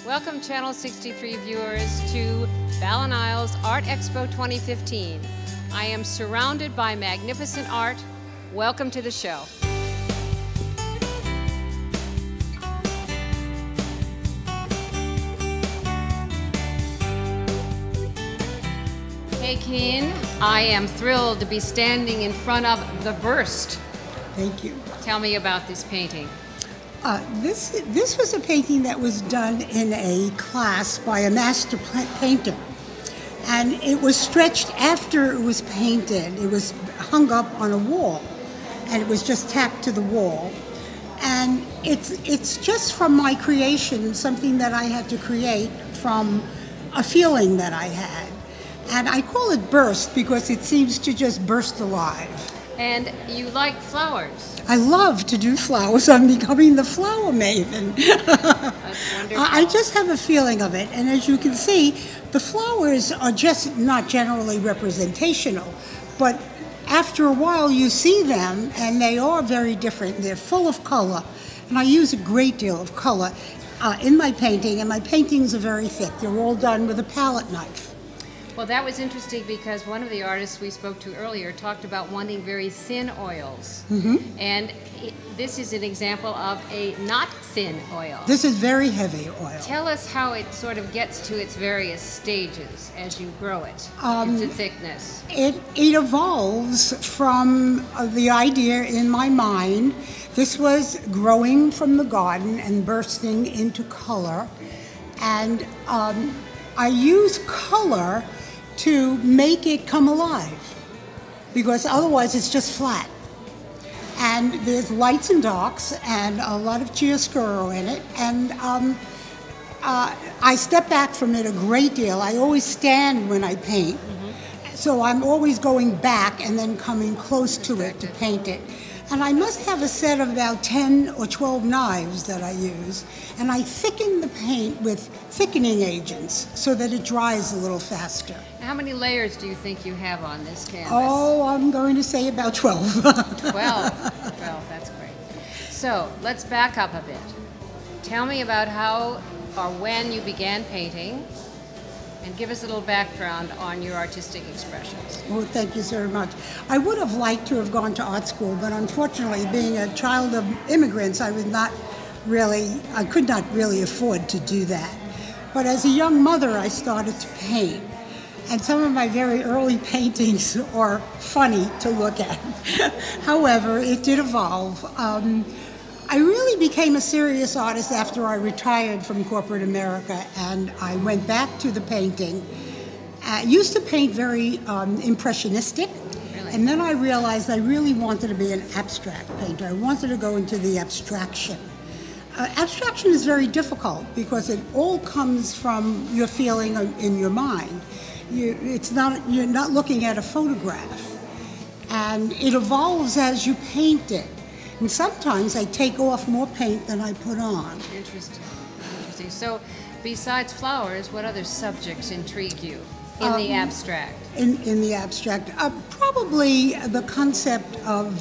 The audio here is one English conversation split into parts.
Welcome Channel 63 viewers to BallenIsles Art Expo 2015. I am surrounded by magnificent art. Welcome to the show. Kay Kien, I am thrilled to be standing in front of The Burst. Thank you. Tell me about this painting. This was a painting that was done in a class by a master painter. And it was stretched after it was painted. It was hung up on a wall. And it was just tacked to the wall. And it's just from my creation, something that I had to create from a feeling that I had. And I call it burst because it seems to just burst alive. And you like flowers. I love to do flowers. I'm becoming the flower maven. That's wonderful. I just have a feeling of it. And as you can see, the flowers are just not generally representational. But after a while, you see them, and they are very different. They're full of color. And I use a great deal of color in my painting. And my paintings are very thick. They're all done with a palette knife. Well, that was interesting because one of the artists we spoke to earlier talked about wanting very thin oils. Mm-hmm. And this is an example of a not thin oil. This is very heavy oil. Tell us how it sort of gets to its various stages as you grow it, its thickness. It evolves from the idea in my mind. This was growing from the garden and bursting into color. And I use color to make it come alive, because otherwise it's just flat. And there's lights and darks and a lot of chiaroscuro in it, and I step back from it a great deal. I always stand when I paint, so I'm always going back and then coming close to it to paint it. And I must have a set of about 10 or 12 knives that I use, and I thicken the paint with thickening agents so that it dries a little faster. How many layers do you think you have on this canvas? Oh, I'm going to say about 12. 12. Well, that's great. So let's back up a bit. Tell me about how or when you began painting, and give us a little background on your artistic expressions. Well, thank you so much. I would have liked to have gone to art school, but unfortunately, being a child of immigrants, I could not really afford to do that. But as a young mother, I started to paint. And some of my very early paintings are funny to look at. However, it did evolve. I really became a serious artist after I retired from corporate America, and I went back to the painting. I used to paint very impressionistic, Really? And then I realized I really wanted to be an abstract painter. I wanted to go into the abstraction. Abstraction is very difficult because it all comes from your feeling in your mind. You're not looking at a photograph, and it evolves as you paint it. And sometimes I take off more paint than I put on. Interesting. Interesting. So, besides flowers, what other subjects intrigue you in the abstract? In the abstract, probably the concept of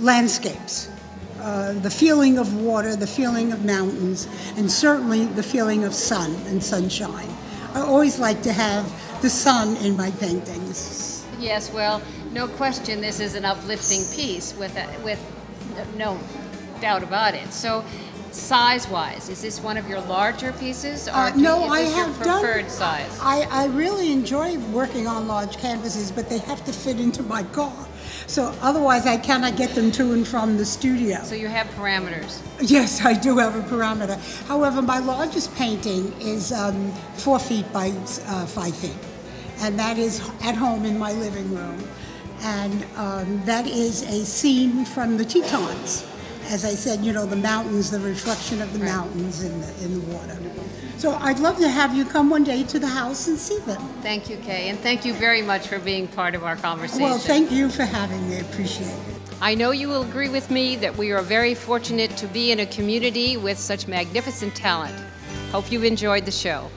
landscapes, the feeling of water, the feeling of mountains, and certainly the feeling of sun and sunshine. I always like to have the sun in my paintings. Yes, well, no question this is an uplifting piece with no doubt about it. So, size-wise, is this one of your larger pieces, or no, is this your preferred size? I really enjoy working on large canvases, but they have to fit into my car. So otherwise I cannot get them to and from the studio. So you have parameters. Yes, I do have a parameter. However, my largest painting is 4 feet by 5 feet. And that is at home in my living room. And that is a scene from the Tetons. As I said, you know, the mountains, the reflection of the mountains in the water. So I'd love to have you come one day to the house and see them. Thank you, Kay, and thank you very much for being part of our conversation. Well, thank you for having me. I appreciate it. I know you will agree with me that we are very fortunate to be in a community with such magnificent talent. Hope you've enjoyed the show.